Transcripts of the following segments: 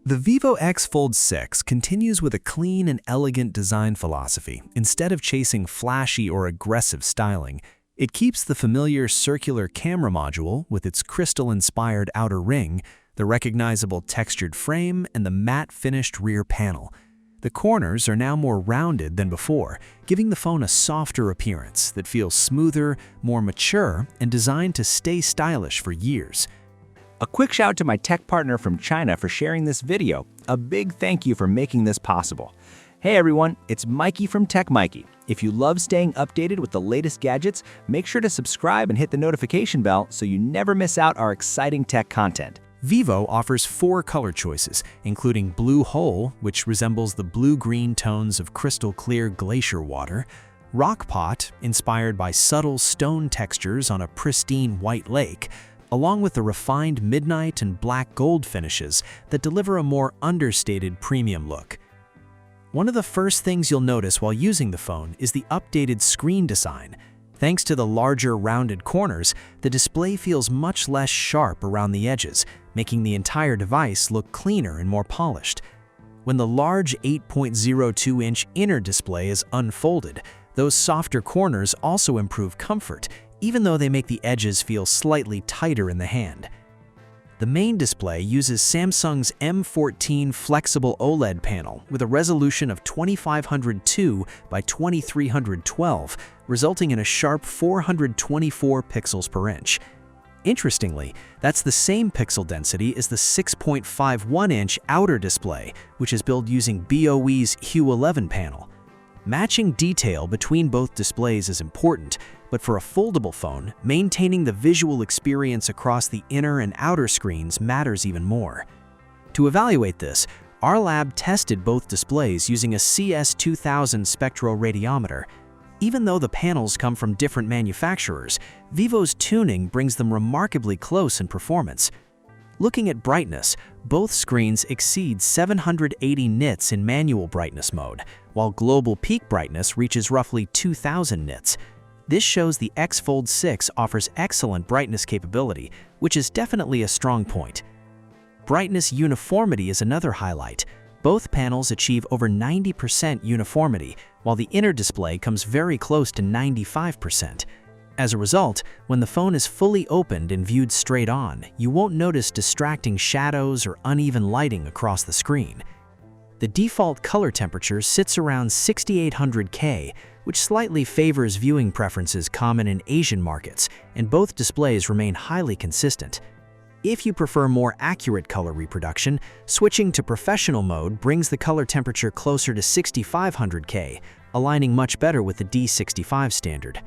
The Vivo X Fold 6 continues with a clean and elegant design philosophy. Instead of chasing flashy or aggressive styling, it keeps the familiar circular camera module with its crystal-inspired outer ring, the recognizable textured frame, and the matte-finished rear panel. The corners are now more rounded than before, giving the phone a softer appearance that feels smoother, more mature, and designed to stay stylish for years. A quick shout to my tech partner from China for sharing this video. A big thank you for making this possible. Hey everyone, it's Maiky from techmaiky. If you love staying updated with the latest gadgets, make sure to subscribe and hit the notification bell so you never miss out our exciting tech content. Vivo offers 4 color choices, including Blue Hole, which resembles the blue-green tones of crystal-clear glacier water, Rock Pot, inspired by subtle stone textures on a pristine white lake, along with the refined midnight and black gold finishes that deliver a more understated premium look. One of the first things you'll notice while using the phone is the updated screen design. Thanks to the larger rounded corners, the display feels much less sharp around the edges, making the entire device look cleaner and more polished. When the large 8.02-inch inner display is unfolded, those softer corners also improve comfort, even though they make the edges feel slightly tighter in the hand. The main display uses Samsung's M14 flexible OLED panel with a resolution of 2502 by 2312, resulting in a sharp 424 pixels per inch. Interestingly, that's the same pixel density as the 6.51-inch outer display, which is built using BOE's Hue 11 panel. Matching detail between both displays is important, but for a foldable phone, maintaining the visual experience across the inner and outer screens matters even more. To evaluate this, our lab tested both displays using a CS2000 spectroradiometer. Even though the panels come from different manufacturers, Vivo's tuning brings them remarkably close in performance. Looking at brightness, both screens exceed 780 nits in manual brightness mode, while global peak brightness reaches roughly 2000 nits. This shows the X Fold 6 offers excellent brightness capability, which is definitely a strong point. Brightness uniformity is another highlight. Both panels achieve over 90% uniformity, while the inner display comes very close to 95%. As a result, when the phone is fully opened and viewed straight on, you won't notice distracting shadows or uneven lighting across the screen. The default color temperature sits around 6800K, which slightly favors viewing preferences common in Asian markets, and both displays remain highly consistent. If you prefer more accurate color reproduction, switching to professional mode brings the color temperature closer to 6500K, aligning much better with the D65 standard.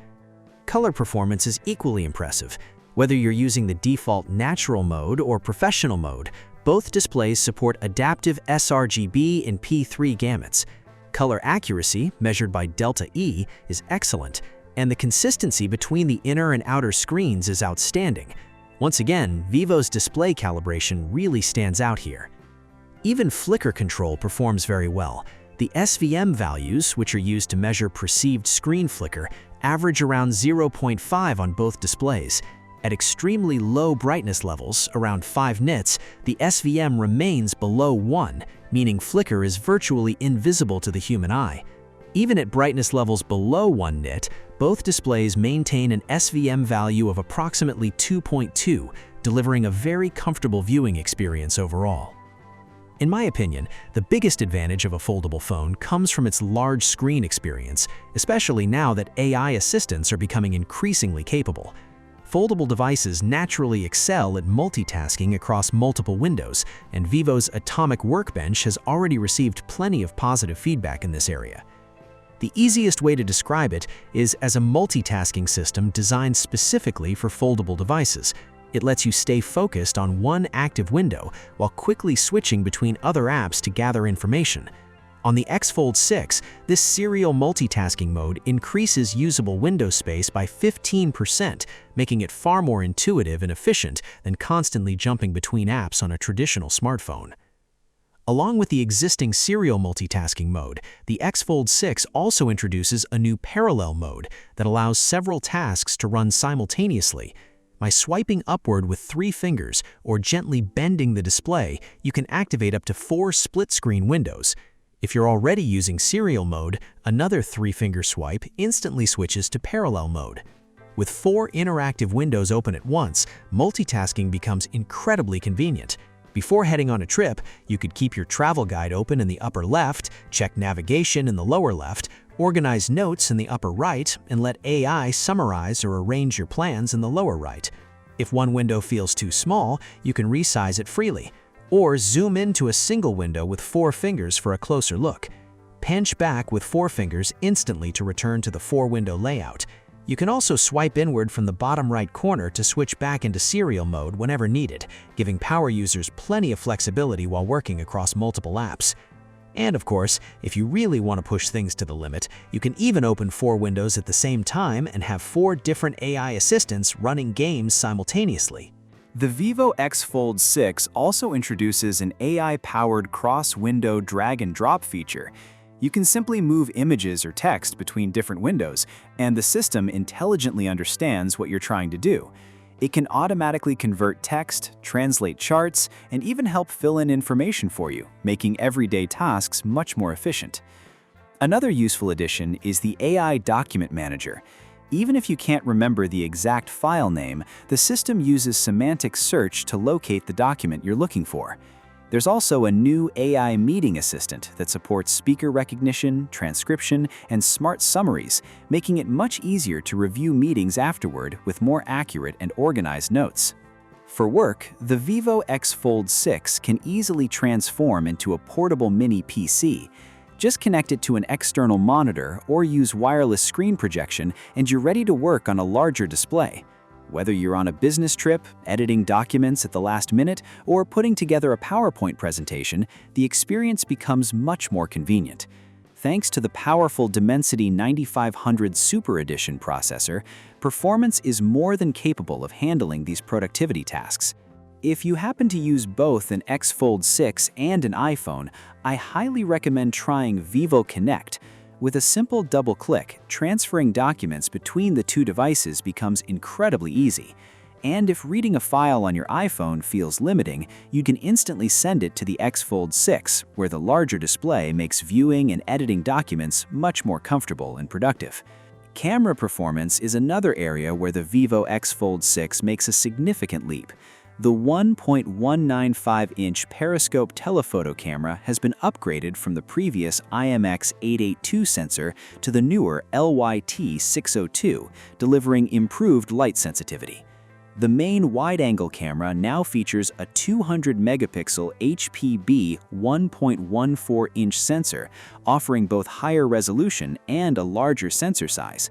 Color performance is equally impressive. Whether you're using the default natural mode or professional mode, both displays support adaptive sRGB and P3 gamuts. Color accuracy, measured by delta E, is excellent, and the consistency between the inner and outer screens is outstanding. Once again, Vivo's display calibration really stands out here. Even flicker control performs very well. The SVM values, which are used to measure perceived screen flicker, average around 0.5 on both displays. At extremely low brightness levels, around 5 nits, the SVM remains below 1, meaning flicker is virtually invisible to the human eye. Even at brightness levels below 1 nit, both displays maintain an SVM value of approximately 2.2, delivering a very comfortable viewing experience overall. In my opinion, the biggest advantage of a foldable phone comes from its large screen experience, especially now that AI assistants are becoming increasingly capable. Foldable devices naturally excel at multitasking across multiple windows, and Vivo's Atomic Workbench has already received plenty of positive feedback in this area. The easiest way to describe it is as a multitasking system designed specifically for foldable devices. It lets you stay focused on one active window while quickly switching between other apps to gather information. On the X Fold 6, this serial multitasking mode increases usable window space by 15%, making it far more intuitive and efficient than constantly jumping between apps on a traditional smartphone. Along with the existing serial multitasking mode, the X Fold 6 also introduces a new parallel mode that allows several tasks to run simultaneously. By swiping upward with 3 fingers or gently bending the display, you can activate up to 4 split-screen windows. If you're already using serial mode, another 3-finger swipe instantly switches to parallel mode. With 4 interactive windows open at once, multitasking becomes incredibly convenient. Before heading on a trip, you could keep your travel guide open in the upper left, check navigation in the lower left, organize notes in the upper right, and let AI summarize or arrange your plans in the lower right. If one window feels too small, you can resize it freely, or zoom into a single window with 4 fingers for a closer look. Pinch back with 4 fingers instantly to return to the 4-window layout. You can also swipe inward from the bottom right corner to switch back into serial mode whenever needed, giving power users plenty of flexibility while working across multiple apps. And of course, if you really want to push things to the limit, you can even open 4 windows at the same time and have 4 different AI assistants running games simultaneously. The Vivo X Fold 6 also introduces an AI-powered cross-window drag-and-drop feature. You can simply move images or text between different windows, and the system intelligently understands what you're trying to do. It can automatically convert text, translate charts, and even help fill in information for you, making everyday tasks much more efficient. Another useful addition is the AI Document Manager. Even if you can't remember the exact file name, the system uses semantic search to locate the document you're looking for. There's also a new AI meeting assistant that supports speaker recognition, transcription, and smart summaries, making it much easier to review meetings afterward with more accurate and organized notes. For work, the Vivo X Fold 6 can easily transform into a portable mini PC. Just connect it to an external monitor or use wireless screen projection and you're ready to work on a larger display. Whether you're on a business trip, editing documents at the last minute, or putting together a PowerPoint presentation, the experience becomes much more convenient. Thanks to the powerful Dimensity 9500 Super Edition processor, performance is more than capable of handling these productivity tasks. If you happen to use both an X Fold 6 and an iPhone, I highly recommend trying Vivo Connect. With a simple double-click, transferring documents between the 2 devices becomes incredibly easy. And if reading a file on your iPhone feels limiting, you can instantly send it to the X Fold 6, where the larger display makes viewing and editing documents much more comfortable and productive. Camera performance is another area where the Vivo X Fold 6 makes a significant leap. The 1.195-inch periscope telephoto camera has been upgraded from the previous IMX882 sensor to the newer LYT602, delivering improved light sensitivity. The main wide-angle camera now features a 200-megapixel HPB 1.14-inch sensor, offering both higher resolution and a larger sensor size.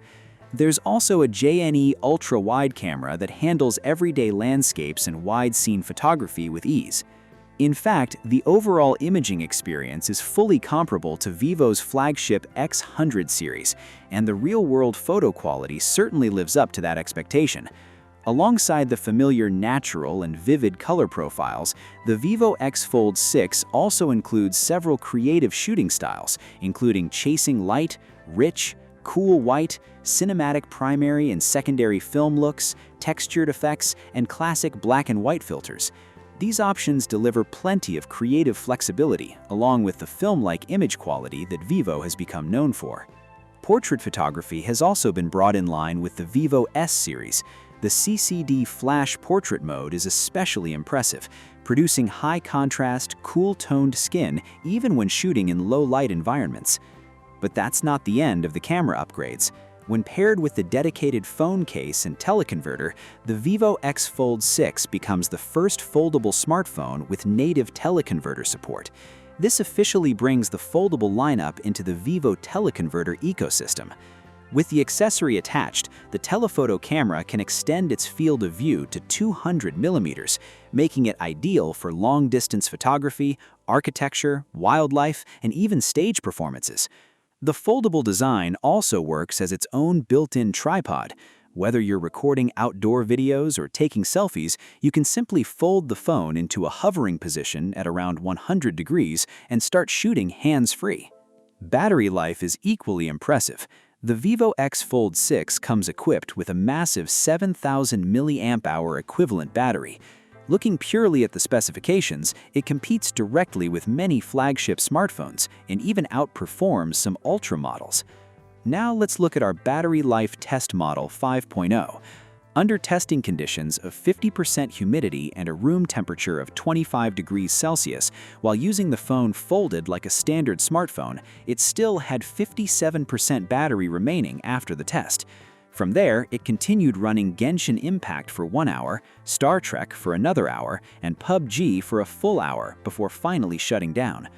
There's also a JNE ultra-wide camera that handles everyday landscapes and wide-scene photography with ease. In fact, the overall imaging experience is fully comparable to Vivo's flagship X100 series, and the real-world photo quality certainly lives up to that expectation. Alongside the familiar natural and vivid color profiles, the Vivo X Fold 6 also includes several creative shooting styles, including chasing light, rich, cool white, cinematic primary and secondary film looks, textured effects, and classic black and white filters. These options deliver plenty of creative flexibility, along with the film-like image quality that Vivo has become known for. Portrait photography has also been brought in line with the Vivo S series. The CCD Flash Portrait mode is especially impressive, producing high-contrast, cool-toned skin even when shooting in low-light environments. But that's not the end of the camera upgrades. When paired with the dedicated phone case and teleconverter, the Vivo X Fold 6 becomes the first foldable smartphone with native teleconverter support. This officially brings the foldable lineup into the Vivo teleconverter ecosystem. With the accessory attached, the telephoto camera can extend its field of view to 200 millimeters, making it ideal for long-distance photography, architecture, wildlife, and even stage performances. The foldable design also works as its own built-in tripod. Whether you're recording outdoor videos or taking selfies, you can simply fold the phone into a hovering position at around 100 degrees and start shooting hands-free. Battery life is equally impressive. The Vivo X Fold 6 comes equipped with a massive 7,000 mAh equivalent battery. Looking purely at the specifications, it competes directly with many flagship smartphones and even outperforms some Ultra models. Now let's look at our battery life test model 5.0. Under testing conditions of 50% humidity and a room temperature of 25 degrees Celsius, while using the phone folded like a standard smartphone, it still had 57% battery remaining after the test. From there, it continued running Genshin Impact for 1 hour, Star Trek for another hour, and PUBG for a full hour before finally shutting down.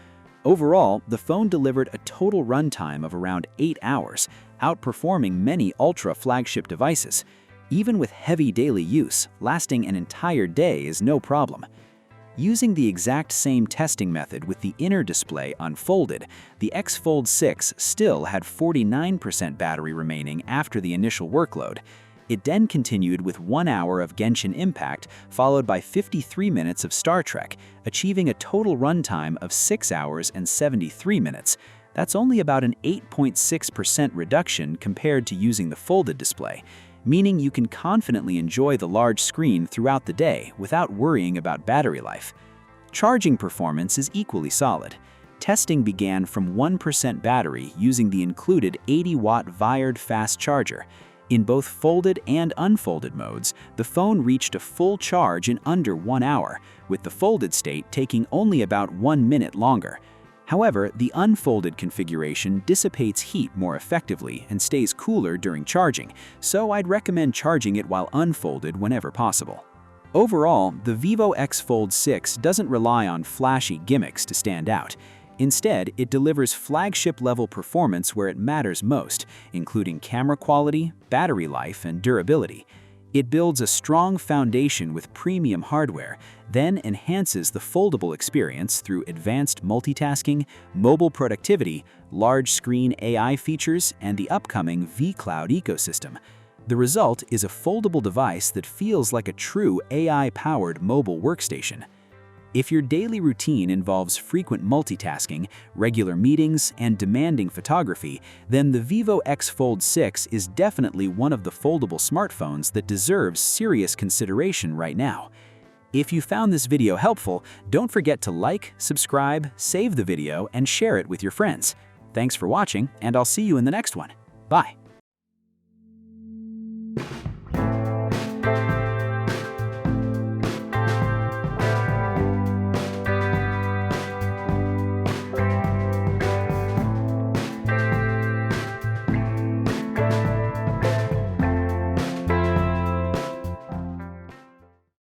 Overall, the phone delivered a total runtime of around 8 hours, outperforming many Ultra flagship devices. Even with heavy daily use, lasting an entire day is no problem. Using the exact same testing method with the inner display unfolded, the X Fold 6 still had 49% battery remaining after the initial workload. It then continued with 1 hour of Genshin Impact, followed by 53 minutes of Star Trek, achieving a total runtime of 6 hours and 73 minutes. That's only about an 8.6% reduction compared to using the folded display, meaning you can confidently enjoy the large screen throughout the day without worrying about battery life. Charging performance is equally solid. Testing began from 1% battery using the included 80-watt wired fast charger. In both folded and unfolded modes, the phone reached a full charge in under 1 hour, with the folded state taking only about 1 minute longer. However, the unfolded configuration dissipates heat more effectively and stays cooler during charging, so I'd recommend charging it while unfolded whenever possible. Overall, the Vivo X Fold 6 doesn't rely on flashy gimmicks to stand out. Instead, it delivers flagship-level performance where it matters most, including camera quality, battery life, and durability. It builds a strong foundation with premium hardware, then enhances the foldable experience through advanced multitasking, mobile productivity, large-screen AI features, and the upcoming vCloud ecosystem. The result is a foldable device that feels like a true AI-powered mobile workstation. If your daily routine involves frequent multitasking, regular meetings, and demanding photography, then the Vivo X Fold 6 is definitely one of the foldable smartphones that deserves serious consideration right now. If you found this video helpful, don't forget to like, subscribe, save the video, and share it with your friends. Thanks for watching, and I'll see you in the next one. Bye.